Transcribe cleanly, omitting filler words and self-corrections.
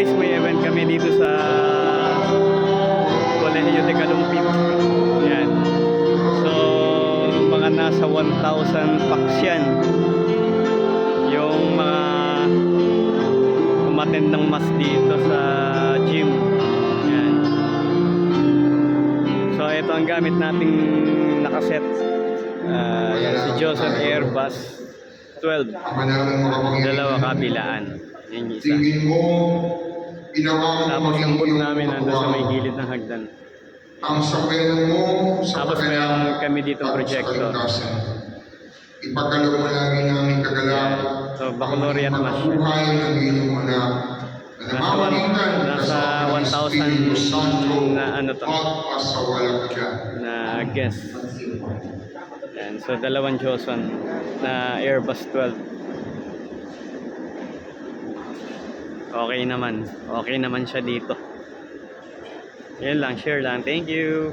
guys, may event kami dito sa Colegio de Calumpit. Yan. So, mga nasa 1,000 packs yan. Yung mga umattend ng mass dito sa gym. Yan. So, ito ang gamit nating nakaset. Yan, si Johnson Airbus 12. Dalawa kabilaan. Yan yung isa. Tapos ang boot namin nandun sa may gilid ng hagdan. Tapos meron kami dito projector. Ipagkaloob mo lagi namin kagalaw. So, baccalaureate mass siya. Nasa 1,000 na ano to, na guest. Yan. So, dalawang Johnson na Airbus 12. Okay naman. Okay naman siya dito. Yan lang. Share lang. Thank you.